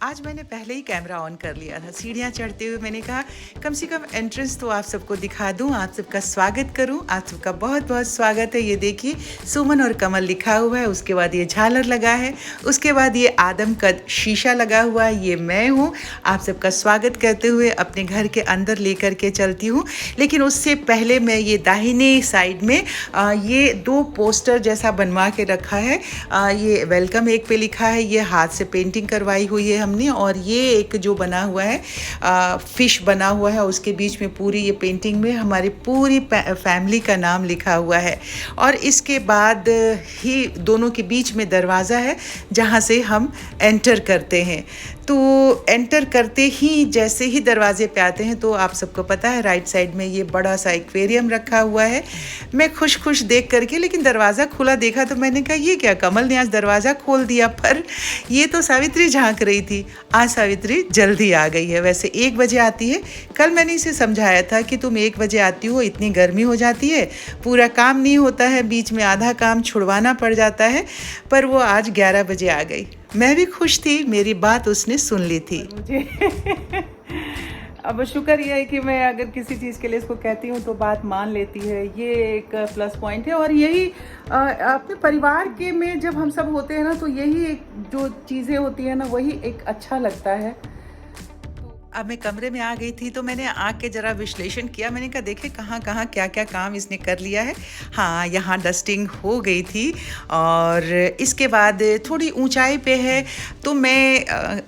आज मैंने पहले ही कैमरा ऑन कर लिया था। सीढ़ियाँ चढ़ते हुए मैंने कहा कम से कम एंट्रेंस तो आप सबको दिखा दूं, आप सबका स्वागत करूं। आप सबका बहुत बहुत स्वागत है। ये देखिए सुमन और कमल लिखा हुआ है, उसके बाद ये झालर लगा है, उसके बाद ये आदम कद शीशा लगा हुआ है, ये मैं हूँ। आप सबका स्वागत करते हुए अपने घर के अंदर लेकर के चलती हूँ। लेकिन उससे पहले मैं ये दाहिने साइड में ये दो पोस्टर जैसा बनवा के रखा है। ये वेलकम एक पे लिखा है, ये हाथ से पेंटिंग करवाई हुई है हमने, और ये एक जो बना हुआ है फिश बना हुआ है, उसके बीच में पूरी ये पेंटिंग में हमारी पूरी फैमिली का नाम लिखा हुआ है। और इसके बाद ही दोनों के बीच में दरवाज़ा है जहाँ से हम एंटर करते हैं। तो एंटर करते ही जैसे ही दरवाजे पे आते हैं तो आप सबको पता है राइट साइड में ये बड़ा सा एक्वेरियम रखा हुआ है। मैं खुश देख करके, लेकिन दरवाज़ा खुला देखा तो मैंने कहा ये क्या, कमल ने आज दरवाज़ा खोल दिया। पर ये तो सावित्री झांक रही थी। आज सावित्री जल्दी आ गई है। वैसे 1 बजे आती है। कल मैंने इसे समझाया था कि तुम 1 बजे आती हो, इतनी गर्मी हो जाती है, पूरा काम नहीं होता है, बीच में आधा काम छुड़वाना पड़ जाता है। पर वो आज 11 बजे आ गई। मैं भी खुश थी, मेरी बात उसने सुन ली थी। मुझे अब शुक्र ये है कि मैं अगर किसी चीज़ के लिए इसको कहती हूँ तो बात मान लेती है। ये एक प्लस पॉइंट है। और यही अपने परिवार के में जब हम सब होते हैं ना, तो यही एक जो चीज़ें होती है ना, वही एक अच्छा लगता है। अब मैं कमरे में आ गई थी तो मैंने आके ज़रा विश्लेषण किया। मैंने कहा देखे कहाँ कहाँ क्या क्या काम इसने कर लिया है। हाँ, यहाँ डस्टिंग हो गई थी, और इसके बाद थोड़ी ऊंचाई पे है तो मैं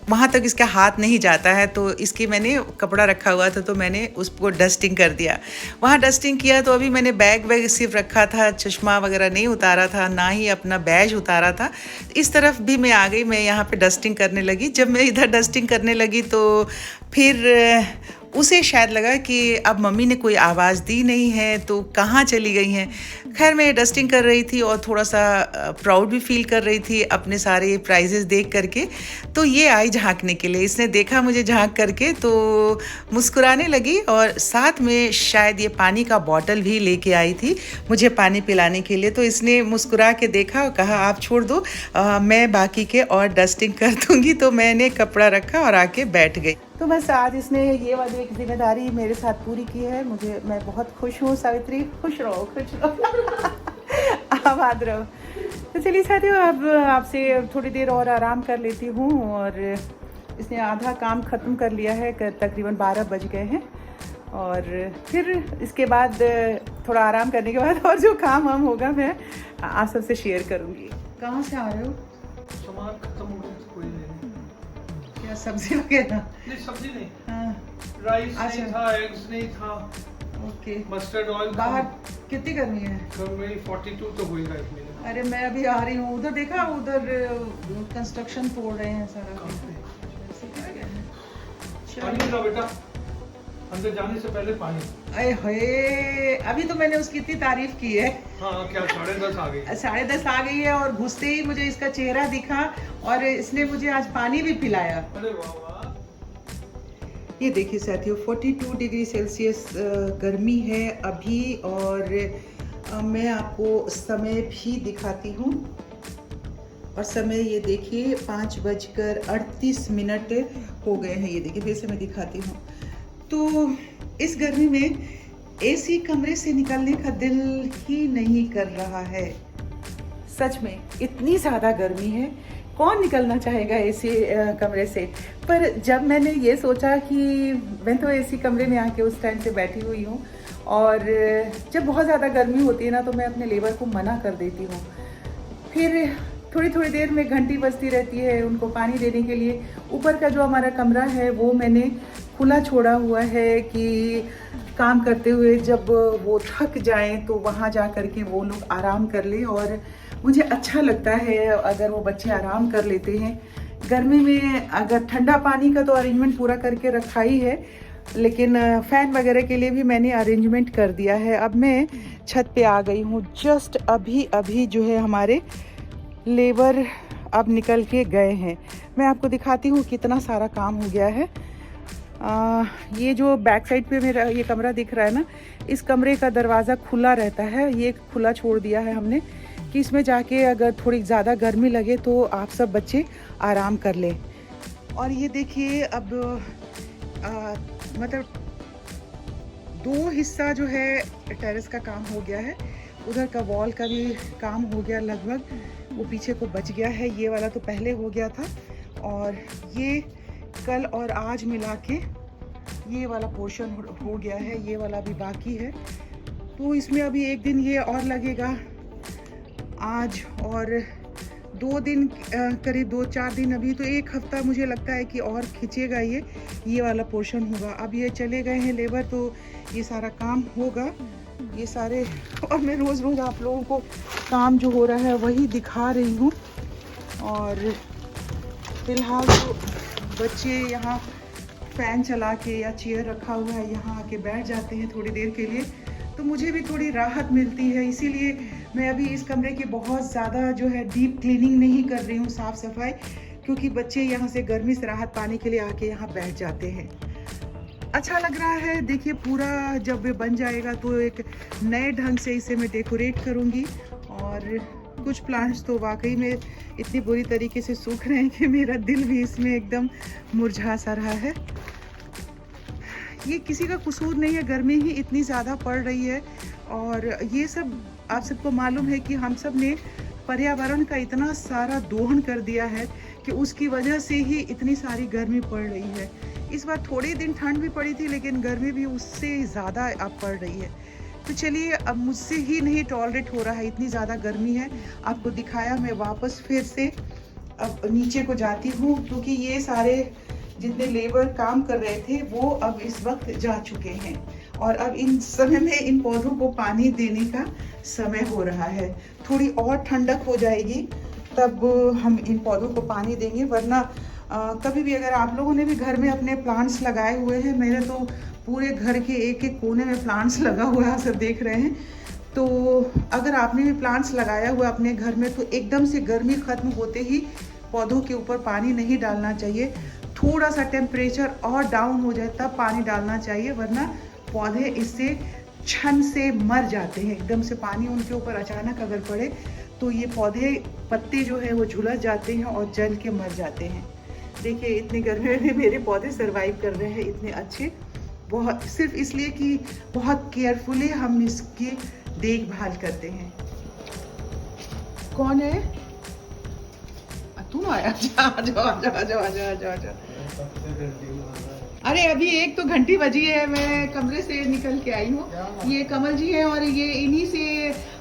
वहाँ तक इसका हाथ नहीं जाता है, तो इसकी मैंने कपड़ा रखा हुआ था तो मैंने उसको डस्टिंग कर दिया। वहाँ डस्टिंग किया तो अभी मैंने बैग सिर्फ रखा था, चश्मा वगैरह नहीं उतारा था, ना ही अपना बैज उतारा था। इस तरफ भी मैं आ गई, मैं यहाँ पे डस्टिंग करने लगी। जब मैं इधर डस्टिंग करने लगी तो फिर उसे शायद लगा कि अब मम्मी ने कोई आवाज़ दी नहीं है तो कहाँ चली गई हैं। खैर मैं डस्टिंग कर रही थी और थोड़ा सा प्राउड भी फील कर रही थी अपने सारे प्राइजेस देख करके। तो ये आई झांकने के लिए। इसने देखा मुझे झांक करके तो मुस्कुराने लगी, और साथ में शायद ये पानी का बॉटल भी लेके आई थी मुझे पानी पिलाने के लिए। तो इसने मुस्कुरा के देखा और कहा आप छोड़ दो, मैं बाकी के और डस्टिंग कर दूँगी। तो मैंने कपड़ा रखा और आके बैठ गई। तो बस आज इसने ये वाली एक जिम्मेदारी मेरे साथ पूरी की है। मैं बहुत खुश हूँ। सावित्री खुश रहो, खुश रहो, आबाद रहो। तो चलिए साथियों, अब आपसे थोड़ी देर और आराम कर लेती हूँ। और इसने आधा काम ख़त्म कर लिया है, तकरीबन 12 बज गए हैं। और फिर इसके बाद थोड़ा आराम करने के बाद और जो काम हम होगा मैं आप सबसे शेयर करूँगी। कहाँ से आ रहे हो? सामान खत्म हो गया, कोई नहीं। क्या सब्जी वगैरह? नहीं सब्जी नहीं, हाँ, राइस अच्छा। नहीं था, एग्स नहीं था, ओके। मस्टर्ड ऑयल बाहर कितनी गर्मी है? मेरी 42 तो होएगा एक महीने। अरे मैं अभी आ रही हूँ। उधर देखा, उधर कंस्ट्रक्शन तोड़ रहे हैं सारा। पानी का बेटा, अंदर जाने से पहले पानी। अरे हे, अभी तो मैंने उसकी इतनी तारीफ की है। हाँ क्या 10:30 आ गई? 10:30 आ गई है, और घुसते ही मुझे इसका चेहरा दिखा और इसने मुझे आज पानी भी पिलाया। अरे वाह वाह। ये देखिए साथियों, 42 डिग्री सेल्सियस गर्मी है अभी। और मैं आपको समय भी दिखाती हूँ। और समय ये देखिए 5:38 हो गए हैं। ये देखिए फिर से मैं दिखाती हूँ। तो इस गर्मी में एसी कमरे से निकलने का दिल ही नहीं कर रहा है। सच में इतनी ज़्यादा गर्मी है, कौन निकलना चाहेगा एसी कमरे से। पर जब मैंने ये सोचा कि मैं तो एसी कमरे में आके उस टाइम से बैठी हुई हूँ, और जब बहुत ज़्यादा गर्मी होती है ना तो मैं अपने लेबर को मना कर देती हूँ। फिर थोड़ी देर में घंटी बजती रहती है उनको पानी देने के लिए। ऊपर का जो हमारा कमरा है वो मैंने खुला छोड़ा हुआ है कि काम करते हुए जब वो थक जाएं तो वहाँ जा कर के वो लोग आराम कर ले। और मुझे अच्छा लगता है अगर वो बच्चे आराम कर लेते हैं। गर्मी में अगर ठंडा पानी का तो अरेंजमेंट पूरा करके रखा ही है, लेकिन फ़ैन वगैरह के लिए भी मैंने अरेंजमेंट कर दिया है। अब मैं छत पे आ गई हूँ। जस्ट अभी जो है हमारे लेबर अब निकल के गए हैं। मैं आपको दिखाती हूँ कितना सारा काम हो गया है। ये जो बैक साइड पे मेरा ये कमरा दिख रहा है ना, इस कमरे का दरवाज़ा खुला रहता है। ये खुला छोड़ दिया है हमने कि इसमें जाके अगर थोड़ी ज़्यादा गर्मी लगे तो आप सब बच्चे आराम कर लें। और ये देखिए अब मतलब 2 हिस्सा जो है टेरेस का काम हो गया है, उधर का वॉल का भी काम हो गया लगभग, वो पीछे को बच गया है। ये वाला तो पहले हो गया था और ये कल और आज मिला के ये वाला पोर्शन हो गया है, ये वाला भी बाकी है। तो इसमें अभी 1 दिन ये और लगेगा आज, और 2 दिन करीब 2-4 दिन, अभी तो 1 हफ्ता मुझे लगता है कि और खींचेगा ये वाला पोर्शन होगा। अब ये चले गए हैं लेबर, तो ये सारा काम होगा ये सारे। और मैं रोज़ आप लोगों को काम जो हो रहा है वही दिखा रही हूँ। और फिलहाल तो बच्चे यहाँ फ़ैन चला के या चेयर रखा हुआ है, यहाँ आके बैठ जाते हैं थोड़ी देर के लिए, तो मुझे भी थोड़ी राहत मिलती है। इसीलिए मैं अभी इस कमरे की बहुत ज़्यादा जो है डीप क्लीनिंग नहीं कर रही हूँ, साफ़ सफाई, क्योंकि बच्चे यहाँ से गर्मी से राहत पाने के लिए आके यहाँ बैठ जाते हैं। अच्छा लग रहा है। देखिए पूरा जब ये बन जाएगा तो एक नए ढंग से इसे मैं डेकोरेट करूँगी। और कुछ प्लांट्स तो वाकई में इतनी बुरी तरीके से सूख रहे हैं कि मेरा दिल भी इसमें एकदम मुरझा सा रहा है। ये किसी का कसूर नहीं है, गर्मी ही इतनी ज़्यादा पड़ रही है। और ये सब आप सबको मालूम है कि हम सब ने पर्यावरण का इतना सारा दोहन कर दिया है कि उसकी वजह से ही इतनी सारी गर्मी पड़ रही है। इस बार थोड़े दिन ठंड भी पड़ी थी, लेकिन गर्मी भी उससे ज़्यादा अब पड़ रही है। तो चलिए, अब मुझसे ही नहीं टॉलरेट हो रहा है, इतनी ज़्यादा गर्मी है। आपको दिखाया, मैं वापस फिर से अब नीचे को जाती हूँ, क्योंकि ये सारे जितने लेबर काम कर रहे थे वो अब इस वक्त जा चुके हैं। और अब इन समय में इन पौधों को पानी देने का समय हो रहा है। थोड़ी और ठंडक हो जाएगी तब हम इन पौधों को पानी देंगे, वरना कभी भी अगर आप लोगों ने भी घर में अपने प्लांट्स लगाए हुए हैं, मेरे तो पूरे घर के एक एक कोने में प्लांट्स लगा हुआ है, आप सब देख रहे हैं। तो अगर आपने भी प्लांट्स लगाया हुआ अपने घर में, तो एकदम से गर्मी ख़त्म होते ही पौधों के ऊपर पानी नहीं डालना चाहिए। थोड़ा सा टेम्परेचर और डाउन हो जाए तब पानी डालना चाहिए, वरना पौधे इससे क्षण से मर जाते हैं। एकदम से पानी उनके ऊपर अचानक अगर पड़े तो ये पौधे, पत्ते जो है वो झुलस जाते हैं और जल के मर जाते हैं। देखिए इतनी गर्मी में मेरे पौधे सरवाइव कर रहे हैं इतने अच्छे, बहुत सिर्फ इसलिए कि बहुत केयरफुली हम इसकी देखभाल करते हैं। कौन है? तुम आया? जा। अरे अभी 1 तो घंटी बजी है, मैं कमरे से निकल के आई हूँ। ये कमल जी है और ये इन्हीं से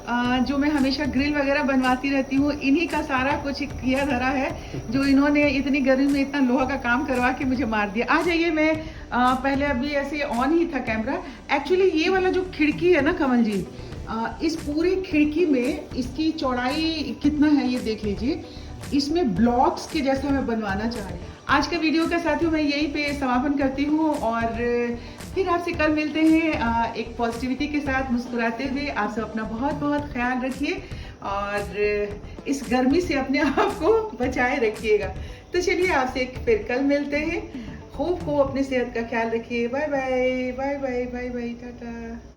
जो मैं हमेशा ग्रिल वगैरह बनवाती रहती हूँ, इन्हीं का सारा कुछ किया धरा है, जो इन्होंने इतनी गर्मी में इतना लोहा का काम करवा के मुझे मार दिया। आ जाइए, मैं पहले अभी ऐसे ऑन ही था कैमरा। एक्चुअली ये वाला जो खिड़की है ना कमल जी, इस पूरी खिड़की में इसकी चौड़ाई कितना है ये देख लीजिए। इसमें ब्लॉक्स के जैसा मैं बनवाना चाह रही हूँ। आज का वीडियो का साथियों मैं यहीं पे समापन करती हूँ और फिर आपसे कल मिलते हैं एक पॉजिटिविटी के साथ, मुस्कुराते हुए। आप सब अपना बहुत बहुत ख्याल रखिए और इस गर्मी से अपने आप को बचाए रखिएगा। तो चलिए आपसे फिर कल मिलते हैं। खूब अपनी सेहत का ख्याल रखिए। Bye bye bye bye bye bye, Tata.